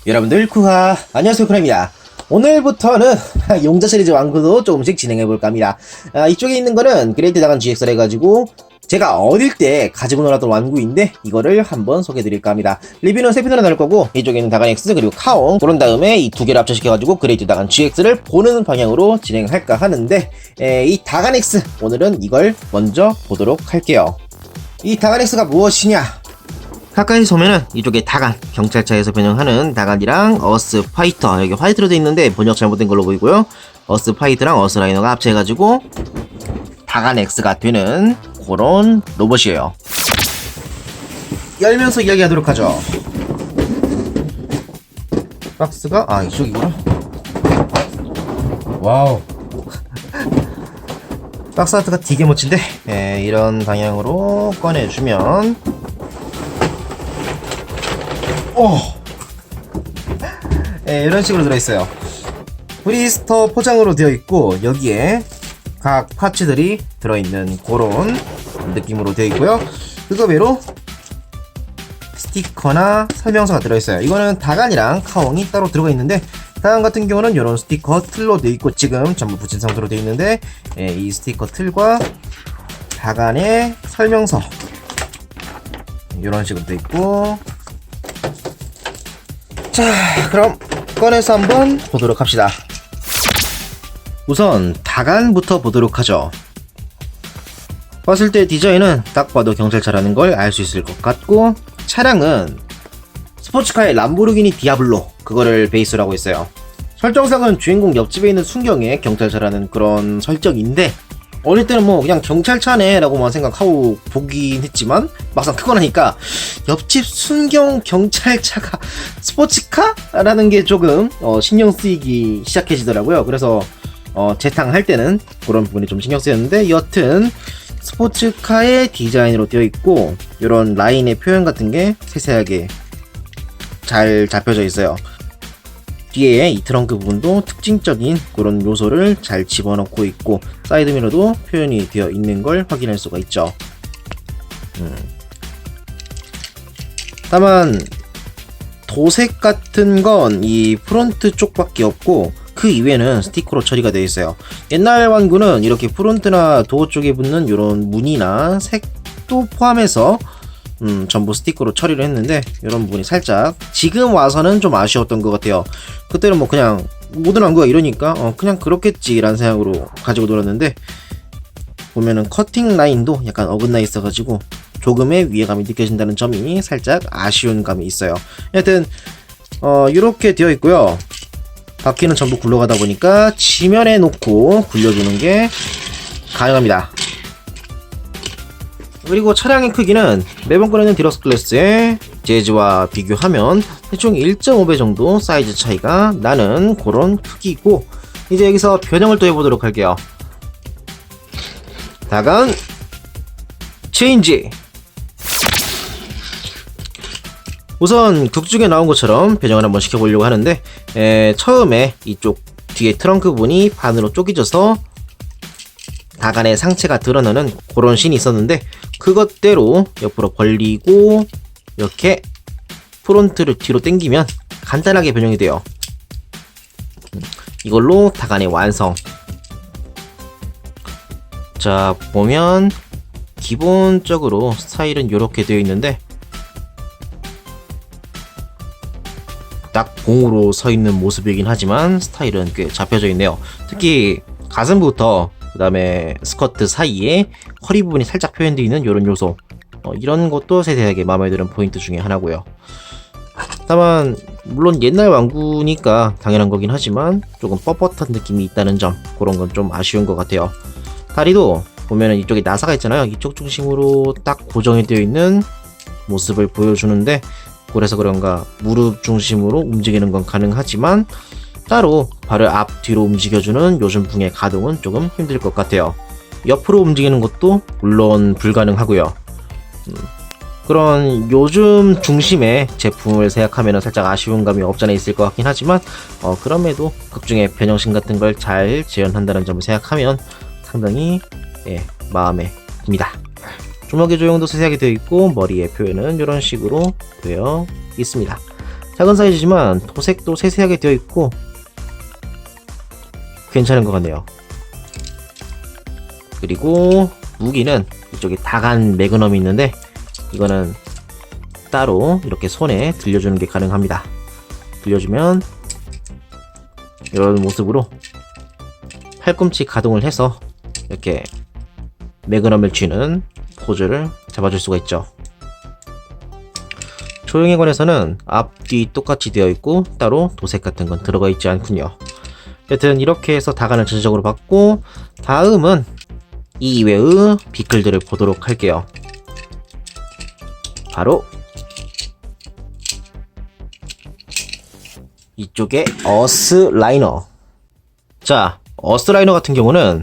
여러분들 쿠하 안녕하세요, 쿠라입니다. 오늘부터는 용자 시리즈 완구도 조금씩 진행해볼까 합니다. 이쪽에 있는 거는 그레이트 다간 GX를 해가지고 제가 어릴 때 가지고 놀았던 완구인데 이거를 한번 소개해드릴까 합니다. 리뷰는 3편으로 나올 거고 이쪽에 있는 다간 X 그리고 카옹, 그런 다음에 이 두 개를 합쳐시켜가지고 그레이트 다간 GX를 보는 방향으로 진행할까 하는데, 이 다간 X 오늘은 이걸 먼저 보도록 할게요. 이 다간 X가 무엇이냐? 가까이서 보면은 이쪽에 다간, 경찰차에서 변형하는 다간이랑 어스 파이터, 여기 화이트로 되어 있는데 번역 잘못된 걸로 보이고요. 어스 파이터랑 어스 라이너가 합쳐가지고 다간 X가 되는 그런 로봇이에요. 열면서 이야기하도록 하죠. 박스가 이쪽이구나. 와우. 박스 아트가 되게 멋진데, 이런 방향으로 꺼내주면 이런 식으로 들어있어요. 브리스터 포장으로 되어 있고 여기에 각 파츠들이 들어있는 그런 느낌으로 되어 있고요. 그거 외로 스티커나 설명서가 들어있어요. 이거는 다간이랑 카옹이 따로 들어가 있는데, 다간 같은 경우는 이런 스티커 틀로 되어 있고 지금 전부 붙인 상태로 되어 있는데, 이 스티커 틀과 다간의 설명서 이런 식으로 되어 있고, 자, 그럼 꺼내서 한번 보도록 합시다. 우선 다간부터 보도록 하죠. 봤을 때 디자인은 딱 봐도 경찰차라는 걸 알 수 있을 것 같고, 차량은 스포츠카의 람보르기니 디아블로, 그거를 베이스로 하고 있어요. 설정상은 주인공 옆집에 있는 순경의 경찰차라는 그런 설정인데, 어릴 때는 뭐 그냥 경찰차네 라고만 생각하고 보긴 했지만 막상 크고 나니까 옆집 순경 경찰차가 스포츠카? 라는 게 조금 신경 쓰이기 시작해지더라고요. 그래서 재탕할 때는 그런 부분이 좀 신경 쓰였는데, 여튼 스포츠카의 디자인으로 되어 있고 이런 라인의 표현 같은 게 세세하게 잘 잡혀져 있어요. 뒤에 이 트렁크 부분도 특징적인 그런 요소를 잘 집어넣고 있고, 사이드미러도 표현이 되어 있는 걸 확인할 수가 있죠. 다만 도색 같은 건 이 프론트 쪽밖에 없고 그 이외에는 스티커로 처리가 되어 있어요. 옛날 완구는 이렇게 프론트나 도어 쪽에 붙는 이런 무늬나 색도 포함해서 전부 스티커로 처리를 했는데, 이런 부분이 살짝 지금 와서는 좀 아쉬웠던 것 같아요. 그때는 뭐 그냥 모든 완구가 이러니까 그냥 그렇겠지 라는 생각으로 가지고 놀았는데, 보면은 커팅 라인도 약간 어긋나 있어가지고 조금의 위해감이 느껴진다는 점이 살짝 아쉬운 감이 있어요. 여하튼 이렇게 되어 있고요. 바퀴는 전부 굴러가다 보니까 지면에 놓고 굴려주는 게 가능합니다. 그리고 차량의 크기는 매번 꺼내는 디럭스 클래스의 재즈와 비교하면 대충 1.5배 정도 사이즈 차이가 나는 그런 크기고, 이제 여기서 변형을 또 해보도록 할게요. 다간 체인지. 우선 극 중에 나온 것처럼 변형을 한번 시켜보려고 하는데, 처음에 이쪽 뒤에 트렁크 부분이 반으로 쪼개져서 다간의 상체가 드러나는 그런 씬이 있었는데, 그것대로 옆으로 벌리고 이렇게 프론트를 뒤로 당기면 간단하게 변형이 돼요. 이걸로 다간의 완성. 자, 보면 기본적으로 스타일은 이렇게 되어 있는데, 딱 봉으로 서 있는 모습이긴 하지만 스타일은 꽤 잡혀져 있네요. 특히 가슴부터 그 다음에 스커트 사이에 허리 부분이 살짝 표현되어 있는 이런 요소, 이런 것도 세세하게 마음에 드는 포인트 중에 하나고요. 다만 물론 옛날 완구니까 당연한 거긴 하지만 조금 뻣뻣한 느낌이 있다는 점, 그런 건 좀 아쉬운 것 같아요. 다리도 보면은 이쪽에 나사가 있잖아요. 이쪽 중심으로 딱 고정이 되어 있는 모습을 보여주는데, 그래서 그런가 무릎 중심으로 움직이는 건 가능하지만 따로 발을 앞 뒤로 움직여주는 요즘풍의 가동은 조금 힘들 것 같아요. 옆으로 움직이는 것도 물론 불가능하고요. 그런 요즘 중심의 제품을 생각하면 살짝 아쉬운 감이 없잖아 있을 것 같긴 하지만, 그럼에도 극중의 변형신 같은 걸 잘 재현한다는 점을 생각하면 상당히 마음에 듭니다. 주먹의 조형도 세세하게 되어 있고 머리의 표현은 이런 식으로 되어 있습니다. 작은 사이즈지만 도색도 세세하게 되어 있고 괜찮은 것 같네요. 그리고 무기는 이쪽에 다간 매그넘이 있는데 이거는 따로 이렇게 손에 들려주는 게 가능합니다. 들려주면 이런 모습으로 팔꿈치 가동을 해서 이렇게 매그넘을 쥐는 포즈를 잡아줄 수가 있죠. 조형에 관해서는 앞뒤 똑같이 되어 있고 따로 도색 같은 건 들어가 있지 않군요. 여튼 이렇게 해서 다간을 전체적으로 봤고, 다음은 이 이외의 비클들을 보도록 할게요. 바로 이쪽에 어스라이너. 자, 어스라이너 같은 경우는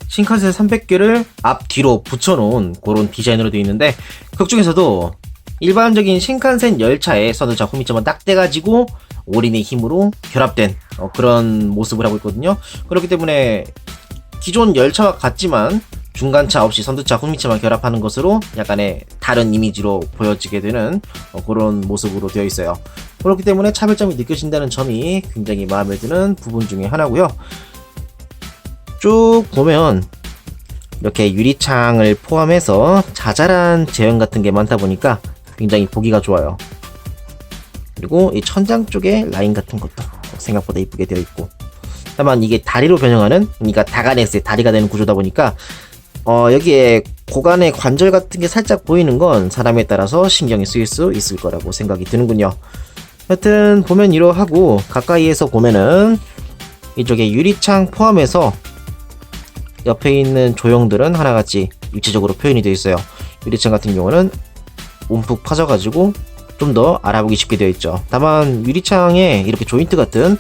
신칸센 300개를 앞뒤로 붙여놓은 그런 디자인으로 되어 있는데, 그중에서도 일반적인 신칸센 열차의 선두차 후미점은 딱 떼가지고 올인의 힘으로 결합된 그런 모습을 하고 있거든요. 그렇기 때문에 기존 열차와 같지만 중간차 없이 선두차 후미차만 결합하는 것으로 약간의 다른 이미지로 보여지게 되는 그런 모습으로 되어 있어요. 그렇기 때문에 차별점이 느껴진다는 점이 굉장히 마음에 드는 부분 중에 하나고요. 쭉 보면 이렇게 유리창을 포함해서 자잘한 제형 같은 게 많다 보니까 굉장히 보기가 좋아요. 그리고 이 천장 쪽에 라인 같은 것도 생각보다 이쁘게 되어 있고, 다만 이게 다리로 변형하는, 그러니까 다간X의 다리가 되는 구조다 보니까 여기에 고관의 관절 같은 게 살짝 보이는 건 사람에 따라서 신경이 쓰일 수 있을 거라고 생각이 드는군요. 하여튼 보면 이러하고, 가까이에서 보면은 이쪽에 유리창 포함해서 옆에 있는 조형들은 하나같이 입체적으로 표현이 되어 있어요. 유리창 같은 경우는 움푹 파져가지고 좀 더 알아보기 쉽게 되어 있죠. 다만 유리창에 이렇게 조인트 같은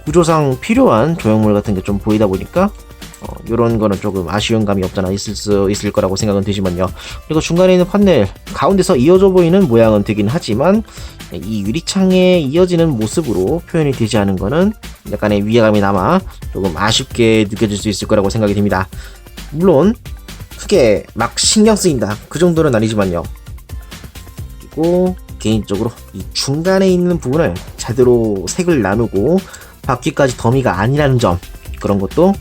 구조상 필요한 조형물 같은 게 좀 보이다 보니까 이런 거는 조금 아쉬운 감이 없잖아 있을 수 있을 거라고 생각은 되지만요. 그리고 중간에 있는 판넬 가운데서 이어져 보이는 모양은 되긴 하지만 이 유리창에 이어지는 모습으로 표현이 되지 않은 거는 약간의 위화감이 남아 조금 아쉽게 느껴질 수 있을 거라고 생각이 됩니다. 물론 크게 막 신경 쓰인다 그 정도는 아니지만요. 그리고 개인적으로 이 중간에 있는 부분을 제대로 색을 나누고 바퀴까지 더미가 아니라는 점, 그런 것도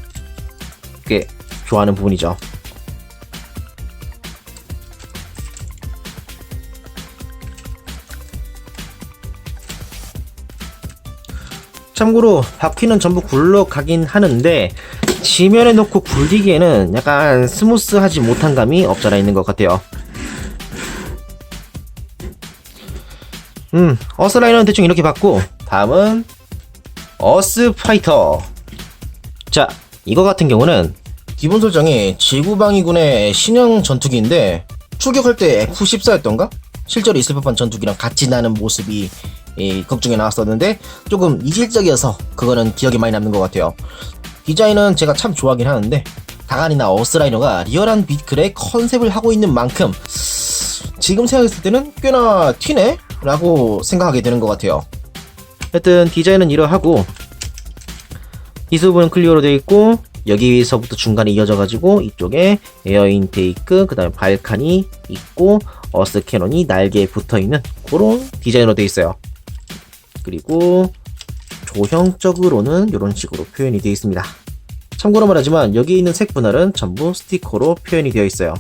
꽤 좋아하는 부분이죠. 참고로 바퀴는 전부 굴러가긴 하는데 지면에 놓고 굴리기에는 약간 스무스하지 못한 감이 없잖아 있는 것 같아요. 어스라이너는 대충 이렇게 봤고, 다음은 어스파이터. 자, 이거 같은 경우는 기본 설정이 지구방위군의 신형 전투기인데 출격할 때 F14였던가? 실제로 있을 법한 전투기랑 같이 나는 모습이 극중에 나왔었는데 조금 이질적이어서 그거는 기억에 많이 남는 것 같아요. 디자인은 제가 참 좋아하긴 하는데 다간이나 어스라이너가 리얼한 비클의 컨셉을 하고 있는 만큼 지금 생각했을 때는 꽤나 튀네? 라고 생각하게 되는 것 같아요. 하여튼 디자인은 이러하고 기수 부분은 클리어로 되어 있고, 여기서부터 중간에 이어져 가지고 이쪽에 에어 인테이크, 그 다음에 발칸이 있고 어스 캐논이 날개에 붙어있는 그런 디자인으로 되어 있어요. 그리고 조형적으로는 이런 식으로 표현이 되어 있습니다. 참고로 말하지만 여기 있는 색 분할은 전부 스티커로 표현이 되어 있어요.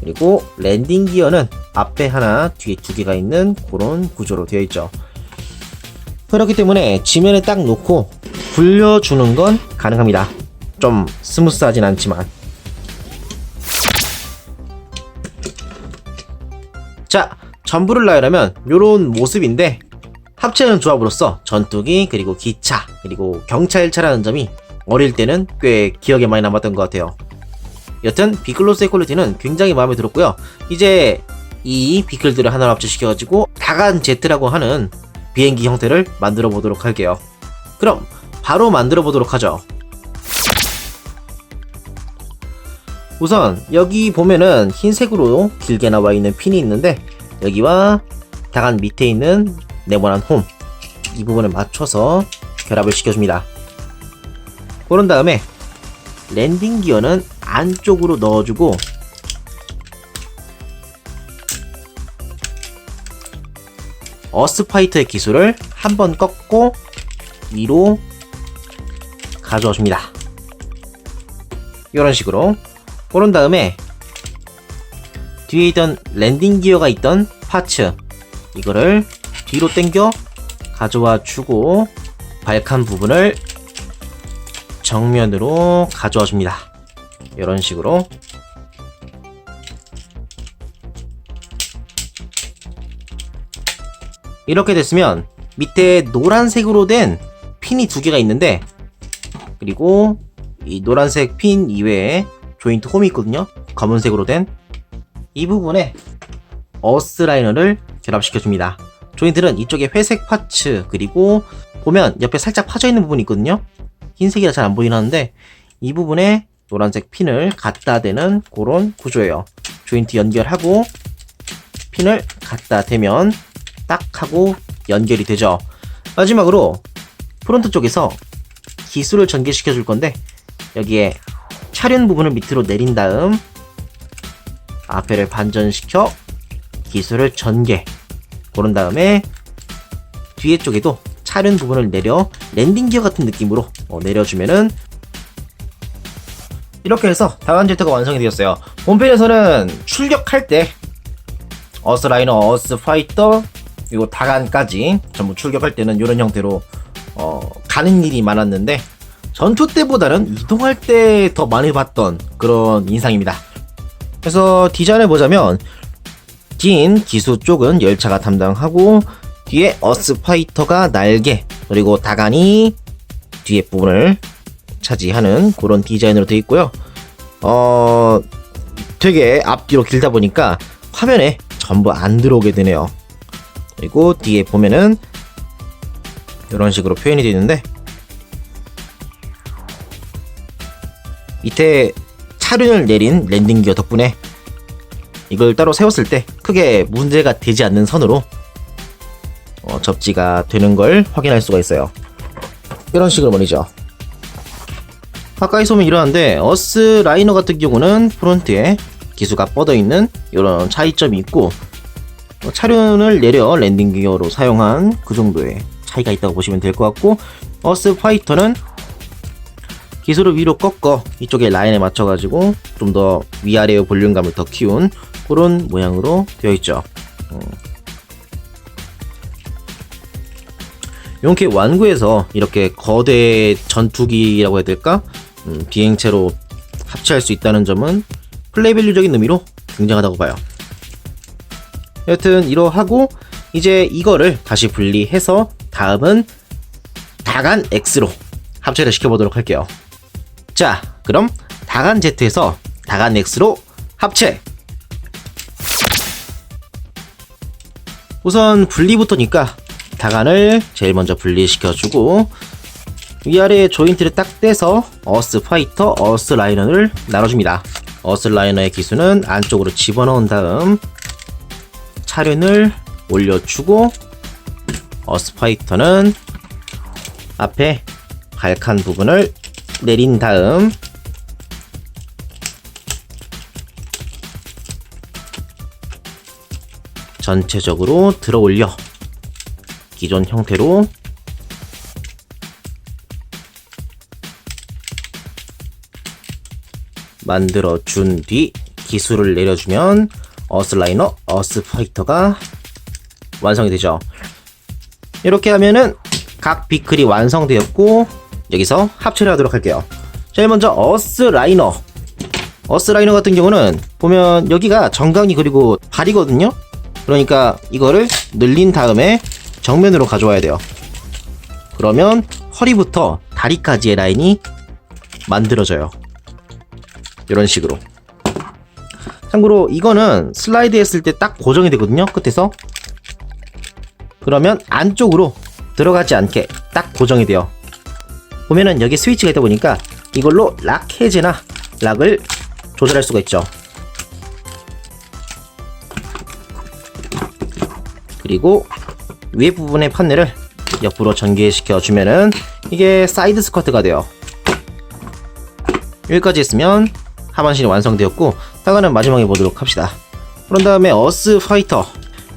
그리고 랜딩 기어는 앞에 하나 뒤에 두 개가 있는 그런 구조로 되어 있죠. 그렇기 때문에 지면에 딱 놓고 굴려주는 건 가능합니다. 좀 스무스하진 않지만. 자, 전부를 나열하면 요런 모습인데 합체하는 조합으로서 전투기 그리고 기차 그리고 경찰차라는 점이 어릴 때는 꽤 기억에 많이 남았던 것 같아요. 여튼 비클로스의 퀄리티는 굉장히 마음에 들었고요. 이제 이 비클들을 하나로 합체시켜가지고 다간 제트라고 하는 비행기 형태를 만들어 보도록 할게요. 그럼 바로 만들어 보도록 하죠. 우선 여기 보면은 흰색으로 길게 나와 있는 핀이 있는데 여기와 다간 밑에 있는 네모난 홈, 이 부분을 맞춰서 결합을 시켜줍니다. 그런 다음에 랜딩 기어는 안쪽으로 넣어주고 어스 파이터의 기술을 한번 꺾고 위로 가져와 줍니다. 이런 식으로. 그런 다음에 뒤에 있던 랜딩 기어가 있던 파츠, 이거를 뒤로 당겨 가져와 주고 발칸 부분을 정면으로 가져와 줍니다. 이런 식으로. 이렇게 됐으면 밑에 노란색으로 된 핀이 두 개가 있는데, 그리고 이 노란색 핀 이외에 조인트 홈이 있거든요. 검은색으로 된 이 부분에 어스 라이너를 결합시켜 줍니다. 조인트는 이쪽에 회색 파츠, 그리고 보면 옆에 살짝 파져 있는 부분이 있거든요. 흰색이라 잘 안 보이긴 하는데 이 부분에 노란색 핀을 갖다 대는 그런 구조예요. 조인트 연결하고 핀을 갖다 대면 딱 하고 연결이 되죠. 마지막으로 프론트 쪽에서 기술을 전개시켜 줄 건데, 여기에 차륜 부분을 밑으로 내린 다음 앞에를 반전시켜 기술을 전개, 그런 다음에 뒤에 쪽에도 차륜 부분을 내려 랜딩 기어 같은 느낌으로 내려주면은 이렇게 해서 다간 제트가 완성이 되었어요. 본편에서는 출격할 때 어스 라이너, 어스 파이터, 그리고 다간까지 전부 출격할 때는 이런 형태로 가는 일이 많았는데, 전투 때보다는 이동할 때 더 많이 봤던 그런 인상입니다. 그래서 디자인을 보자면 긴 기수 쪽은 열차가 담당하고, 뒤에 어스 파이터가 날개, 그리고 다간이 뒤에 부분을 차지하는 그런 디자인으로 되어 있고요. 되게 앞뒤로 길다 보니까 화면에 전부 안 들어오게 되네요. 그리고 뒤에 보면은 이런 식으로 표현이 되어 있는데, 밑에 차륜을 내린 랜딩 기어 덕분에 이걸 따로 세웠을 때 크게 문제가 되지 않는 선으로 접지가 되는 걸 확인할 수가 있어요. 이런 식으로 말이죠. 가까이서 보면 이러한데, 어스 라이너 같은 경우는 프론트에 기수가 뻗어있는 이런 차이점이 있고, 차륜을 내려 랜딩 기어로 사용한 그 정도의 차이가 있다고 보시면 될 것 같고, 어스 파이터는 기술을 위로 꺾어 이쪽에 라인에 맞춰가지고 좀 더 위아래의 볼륨감을 더 키운 그런 모양으로 되어 있죠. 이렇게 완구해서 이렇게 거대 전투기라고 해야 될까? 비행체로 합체할 수 있다는 점은 플레이 밸류적인 의미로 굉장하다고 봐요. 여튼 이러하고 이제 이거를 다시 분리해서 다음은 다간 X로 합체를 시켜보도록 할게요. 자, 그럼 다간 Z에서 다간 X로 합체! 우선 분리부터니까 다간을 제일 먼저 분리시켜주고, 위아래 조인트를 딱 떼서 어스 파이터, 어스 라이너를 나눠줍니다. 어스 라이너의 기수는 안쪽으로 집어넣은 다음 차륜을 올려주고, 어스 파이터는 앞에 발칸 부분을 내린 다음 전체적으로 들어 올려 기존 형태로 만들어 준 뒤 기술을 내려주면 어스 라이너, 어스 파이터가 완성이 되죠. 이렇게 하면은 각 비클이 완성되었고, 여기서 합체를 하도록 할게요. 제일 먼저 어스 라이너 같은 경우는 보면 여기가 정강이 그리고 발이거든요. 그러니까 이거를 늘린 다음에 정면으로 가져와야 돼요. 그러면 허리부터 다리까지의 라인이 만들어져요. 이런 식으로. 참고로 이거는 슬라이드 했을 때 딱 고정이 되거든요, 끝에서. 그러면 안쪽으로 들어가지 않게 딱 고정이 돼요. 보면은 여기 스위치가 있다 보니까 이걸로 락 해제나 락을 조절할 수가 있죠. 그리고 위에 부분의 판넬을 옆으로 전개시켜 주면은 이게 사이드 스쿼트가 돼요. 여기까지 했으면 하반신이 완성되었고, 다가는 마지막에 보도록 합시다. 그런 다음에 어스 파이터,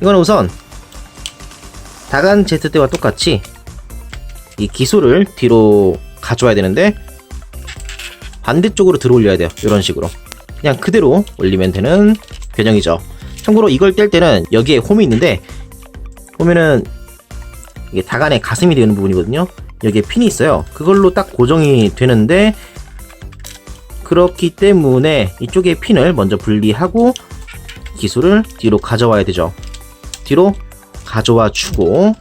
이거는 우선 다간 Z 때와 똑같이 이 기술을 뒤로 가져와야 되는데 반대쪽으로 들어 올려야 돼요. 이런 식으로 그냥 그대로 올리면 되는 변형이죠. 참고로 이걸 뗄 때는 여기에 홈이 있는데 보면은 이게 다간의 가슴이 되는 부분이거든요. 여기에 핀이 있어요. 그걸로 딱 고정이 되는데 그렇기 때문에 이쪽에 핀을 먼저 분리하고 기술을 뒤로 가져와야 되죠. 뒤로 가져와 주고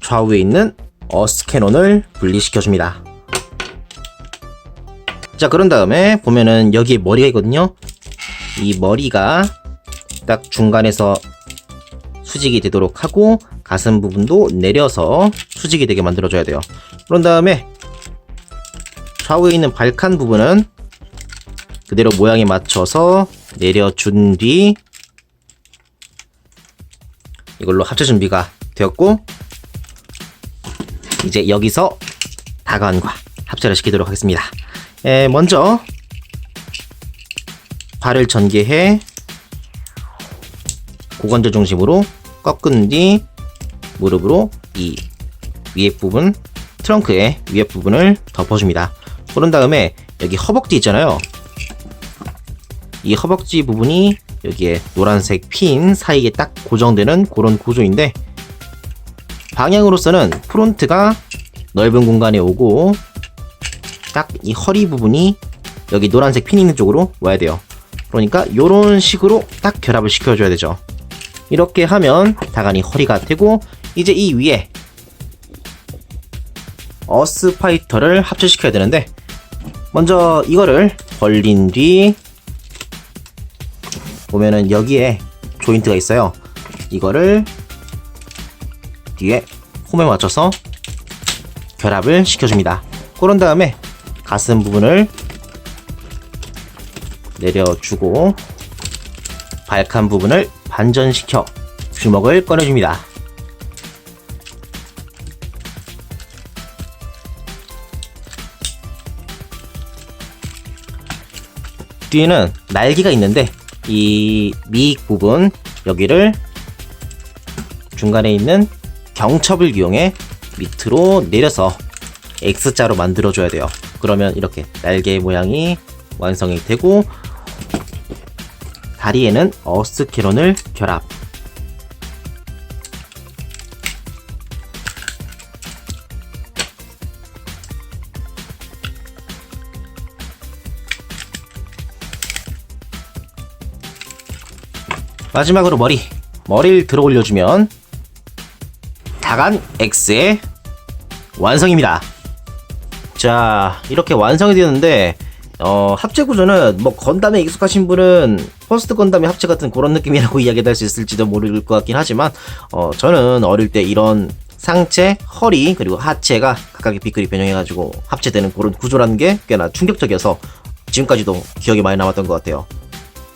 좌우에 있는 어스 캐논을 분리시켜 줍니다. 자, 그런 다음에 보면은 여기에 머리가 있거든요. 이 머리가 딱 중간에서 수직이 되도록 하고 가슴 부분도 내려서 수직이 되게 만들어줘야 돼요. 그런 다음에 좌우에 있는 발칸 부분은 그대로 모양에 맞춰서 내려준 뒤 이걸로 합체 준비가 되었고 이제 여기서 다간과 합체를 시키도록 하겠습니다. 먼저 발을 전개해 고관절 중심으로 꺾은 뒤 무릎으로 이 위에 부분, 트렁크의 위에 부분을 덮어줍니다. 그런 다음에 여기 허벅지 있잖아요. 이 허벅지 부분이 여기에 노란색 핀 사이에 딱 고정되는 그런 구조인데 방향으로서는 프론트가 넓은 공간에 오고 딱 이 허리 부분이 여기 노란색 핀 있는 쪽으로 와야 돼요. 그러니까 이런 식으로 딱 결합을 시켜줘야 되죠. 이렇게 하면 다간이 허리가 되고 이제 이 위에 어스 파이터를 합체시켜야 되는데 먼저 이거를 벌린 뒤 보면은 여기에 조인트가 있어요. 이거를 뒤에 홈에 맞춰서 결합을 시켜줍니다. 그런 다음에 가슴 부분을 내려주고 발칸 부분을 반전시켜 주먹을 꺼내줍니다. 뒤에는 날개가 있는데 이 미익 부분 여기를 중간에 있는 경첩을 이용해 밑으로 내려서 X자로 만들어줘야 돼요. 그러면 이렇게 날개 모양이 완성이 되고 다리에는 어스 캐논을 결합. 마지막으로 머리를 들어 올려주면 다간 X의 완성입니다. 자, 이렇게 완성이 되었는데 합체 구조는 뭐 건담에 익숙하신 분은 퍼스트 건담의 합체 같은 그런 느낌이라고 이야기할 수 있을지도 모를 것 같긴 하지만 저는 어릴 때 이런 상체, 허리 그리고 하체가 각각의 비클이 변형해가지고 합체되는 그런 구조라는 게 꽤나 충격적이어서 지금까지도 기억이 많이 남았던 것 같아요.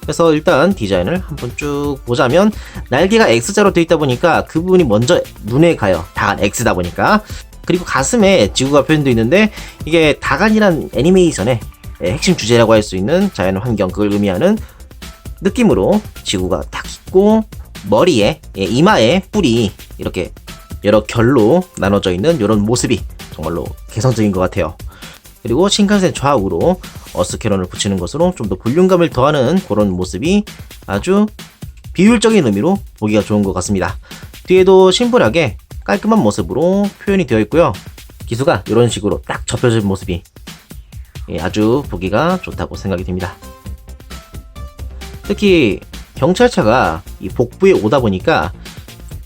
그래서 일단 디자인을 한번 쭉 보자면 날개가 X자로 되어 있다 보니까 그 부분이 먼저 눈에 가요. 다간 X다 보니까. 그리고 가슴에 지구가 표현되어 있는데 이게 다간이란 애니메이션의 핵심 주제라고 할 수 있는 자연 환경 그걸 의미하는 느낌으로 지구가 딱 있고 머리에 이마에 뿔이 이렇게 여러 결로 나눠져 있는 이런 모습이 정말로 개성적인 것 같아요. 그리고 신칸센 좌우로 어스 캐논을 붙이는 것으로 좀 더 볼륨감을 더하는 그런 모습이 아주 비율적인 의미로 보기가 좋은 것 같습니다. 뒤에도 심플하게 깔끔한 모습으로 표현이 되어 있고요. 기수가 이런 식으로 딱 접혀진 모습이 아주 보기가 좋다고 생각이 됩니다. 특히 경찰차가 이 복부에 오다 보니까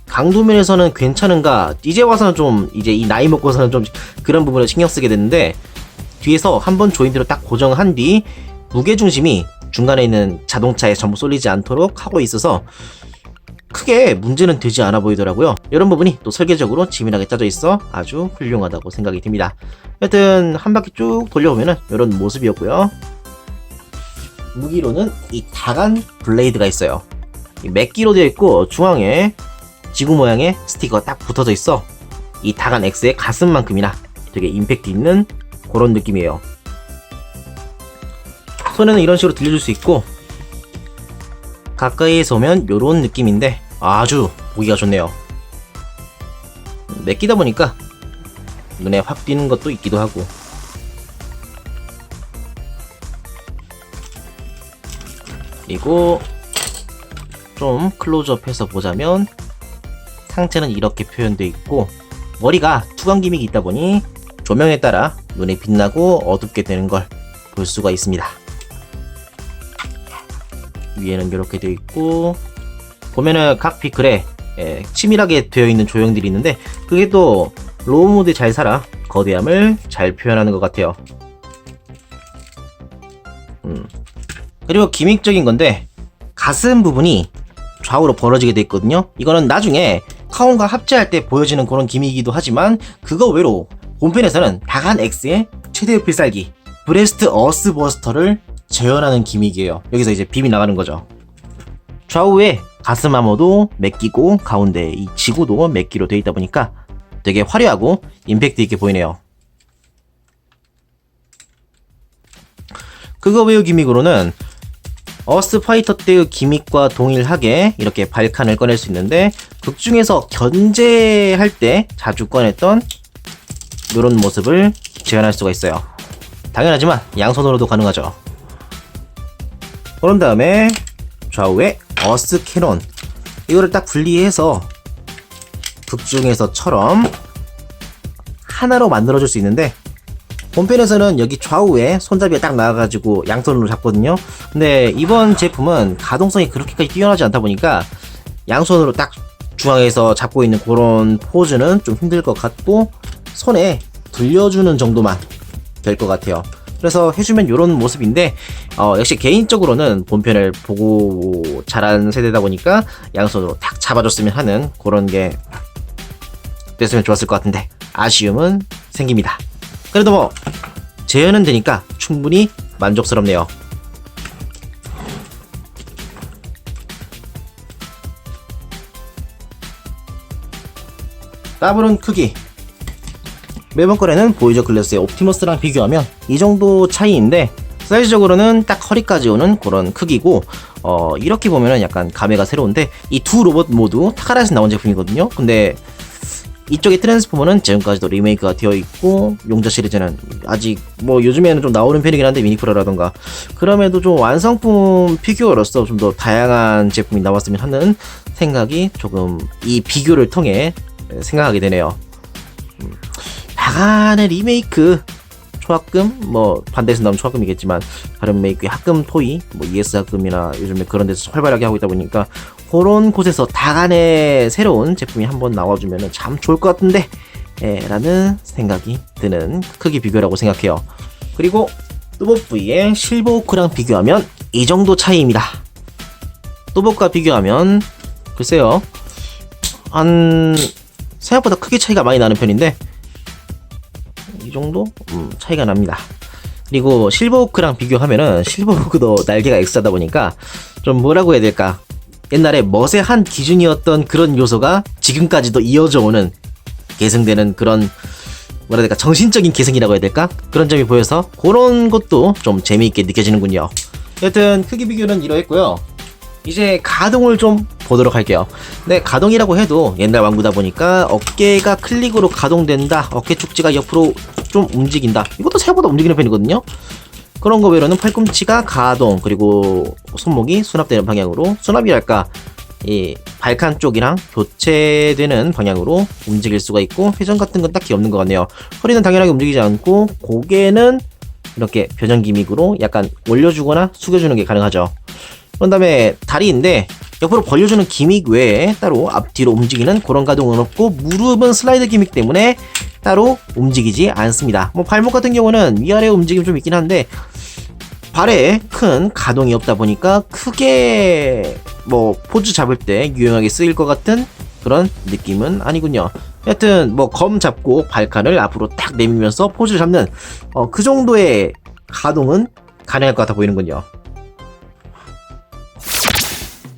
강도면에서는 괜찮은가 이제 와서는 좀 이제 이 나이 먹고서는 좀 그런 부분을 신경 쓰게 됐는데 뒤에서 한번 조인트로 딱 고정한 뒤 무게중심이 중간에 있는 자동차에 전부 쏠리지 않도록 하고 있어서 크게 문제는 되지 않아 보이더라고요. 이런 부분이 또 설계적으로 지밀하게 짜져 있어 아주 훌륭하다고 생각이 듭니다. 여튼 한 바퀴 쭉 돌려보면은 이런 모습이었고요. 무기로는 이 다간 블레이드가 있어요. 맥기로 되어 있고 중앙에 지구 모양의 스티커가 딱 붙어져 있어 이 다간 X의 가슴만큼이나 되게 임팩트 있는 그런 느낌이에요. 손에는 이런 식으로 들려줄 수 있고 가까이에서 오면 요런 느낌인데 아주 보기가 좋네요. 맡기다 보니까 눈에 확 띄는 것도 있기도 하고. 그리고 좀 클로즈업해서 보자면 상체는 이렇게 표현되어 있고 머리가 투광 기믹이 있다 보니 조명에 따라 눈에 빛나고 어둡게 되는 걸 볼 수가 있습니다. 위에는 이렇게 되어 있고 보면은 각 피클에 치밀하게 되어 있는 조형들이 있는데 그게 또 로우 모드에 잘 살아 거대함을 잘 표현하는 것 같아요. 그리고 기믹적인 건데 가슴 부분이 좌우로 벌어지게 되어 있거든요. 이거는 나중에 카온과 합체할 때 보여지는 그런 기믹이기도 하지만 그거 외로 본편에서는 다간 X의 최대 필살기 브레스트 어스 버스터를 재현하는 기믹이에요. 여기서 이제 빔이 나가는 거죠. 좌우에 가슴 아머도 메끼고 가운데 이 지구도 메끼로 되어 있다 보니까 되게 화려하고 임팩트 있게 보이네요. 그거 외의 기믹으로는 어스 파이터 때의 기믹과 동일하게 이렇게 발칸을 꺼낼 수 있는데 극중에서 견제할 때 자주 꺼냈던 이런 모습을 재현할 수가 있어요. 당연하지만 양손으로도 가능하죠. 그런 다음에 좌우에 어스 캐논 이거를 딱 분리해서 극중에서처럼 하나로 만들어줄 수 있는데 본편에서는 여기 좌우에 손잡이가 딱 나와가지고 양손으로 잡거든요. 근데 이번 제품은 가동성이 그렇게까지 뛰어나지 않다 보니까 양손으로 딱 중앙에서 잡고 있는 그런 포즈는 좀 힘들 것 같고 손에 들려주는 정도만 될 것 같아요. 그래서 해주면 이런 모습인데 역시 개인적으로는 본편을 보고 자란 세대다 보니까 양손으로 딱 잡아줬으면 하는 그런 게 됐으면 좋았을 것 같은데 아쉬움은 생깁니다. 그래도 뭐 재현은 되니까 충분히 만족스럽네요. 따블은 크기 매번 거래는 보이저 글래스의 옵티머스랑 비교하면 이 정도 차이인데 사이즈적으로는 딱 허리까지 오는 그런 크기고 이렇게 보면은 약간 감회가 새로운데 이 두 로봇 모두 타카라에서 나온 제품이거든요. 근데 이쪽의 트랜스포머는 지금까지도 리메이크가 되어 있고 용자 시리즈는 아직 뭐 요즘에는 좀 나오는 편이긴 한데 미니프라라던가 그럼에도 좀 완성품 피규어로서 좀 더 다양한 제품이 나왔으면 하는 생각이 조금 이 비교를 통해 생각하게 되네요. 다간의 리메이크 초합금 뭐 반대에서 나오면 초합금이겠지만 다른 메이크의 합금 토이 뭐 ES 합금이나 요즘에 그런 데서 활발하게 하고 있다 보니까 그런 곳에서 다간의 새로운 제품이 한번 나와주면 참 좋을 것 같은데 라는 생각이 드는 크기 비교라고 생각해요. 그리고 뚜봇 V의 실버호크랑 비교하면 이 정도 차이입니다. 뚜봇과 비교하면 글쎄요 한 생각보다 크기 차이가 많이 나는 편인데 이 정도 차이가 납니다. 그리고 실버호크랑 비교하면은 실버호크도 날개가 X하다 보니까 좀 뭐라고 해야 될까 옛날에 멋의 한 기준이었던 그런 요소가 지금까지도 이어져 오는 계승되는 그런 뭐라 해야 될까 정신적인 계승이라고 해야 될까 그런 점이 보여서 그런 것도 좀 재미있게 느껴지는군요. 여튼 크기 비교는 이러했고요. 이제 가동을 좀 보도록 할게요. 네, 가동이라고 해도 옛날 왕구다 보니까 어깨가 클릭으로 가동된다, 어깨 축지가 옆으로 좀 움직인다, 이것도 생각보다 움직이는 편이거든요. 그런 거 외로는 팔꿈치가 가동, 그리고 손목이 수납되는 방향으로, 수납이랄까 이 발칸 쪽이랑 교체되는 방향으로 움직일 수가 있고, 회전 같은 건 딱히 없는 것 같네요. 허리는 당연하게 움직이지 않고 고개는 이렇게 변형 기믹으로 약간 올려주거나 숙여주는 게 가능하죠. 그런 다음에 다리인데 옆으로 벌려주는 기믹 외에 따로 앞뒤로 움직이는 그런 가동은 없고 무릎은 슬라이드 기믹 때문에 따로 움직이지 않습니다. 뭐 발목 같은 경우는 위아래 움직임 좀 있긴 한데 발에 큰 가동이 없다 보니까 크게 뭐 포즈 잡을 때 유용하게 쓰일 것 같은 그런 느낌은 아니군요. 여튼 뭐 검 잡고 발칸을 앞으로 딱 내밀면서 포즈를 잡는 그 정도의 가동은 가능할 것 같아 보이는군요.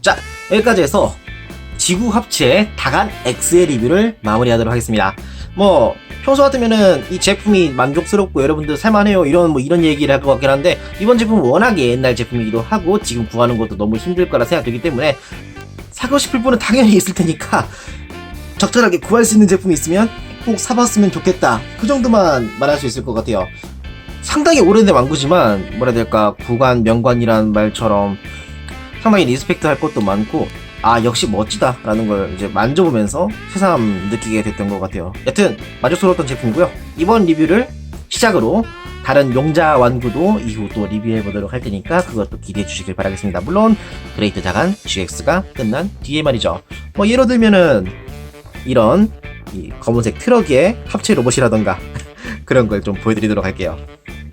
자, 여기까지 해서 지구 합체 다간 X의 리뷰를 마무리하도록 하겠습니다. 뭐 평소 같으면은 이 제품이 만족스럽고 여러분들 살만해요 이런 얘기를 할 것 같긴 한데, 이번 제품은 워낙에 옛날 제품이기도 하고 지금 구하는 것도 너무 힘들 거라 생각되기 때문에 사고 싶을 분은 당연히 있을 테니까 적절하게 구할 수 있는 제품이 있으면 꼭 사봤으면 좋겠다, 그 정도만 말할 수 있을 것 같아요. 상당히 오래된 완구지만 뭐라 해야 될까, 구관 명관이란 말처럼 상당히 리스펙트 할 것도 많고, 아 역시 멋지다 라는 걸 이제 만져보면서 새삼 느끼게 됐던 것 같아요. 여튼 만족스러웠던 제품이고요. 이번 리뷰를 시작으로 다른 용자 완구도 이후 또 리뷰해보도록 할 테니까 그것도 기대해 주시길 바라겠습니다. 물론 그레이트 자간 GX가 끝난 뒤에 말이죠. 뭐 예로 들면은 이런 이 검은색 트럭의 합체 로봇이라던가 그런 걸 좀 보여드리도록 할게요.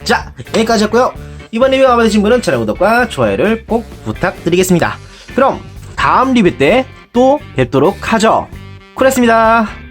자, 여기까지였고요. 이번 리뷰가 마음에 드신 분은 채널 구독과 좋아요를 꼭 부탁드리겠습니다. 그럼 다음 리뷰 때 또 뵙도록 하죠. 쿨했습니다.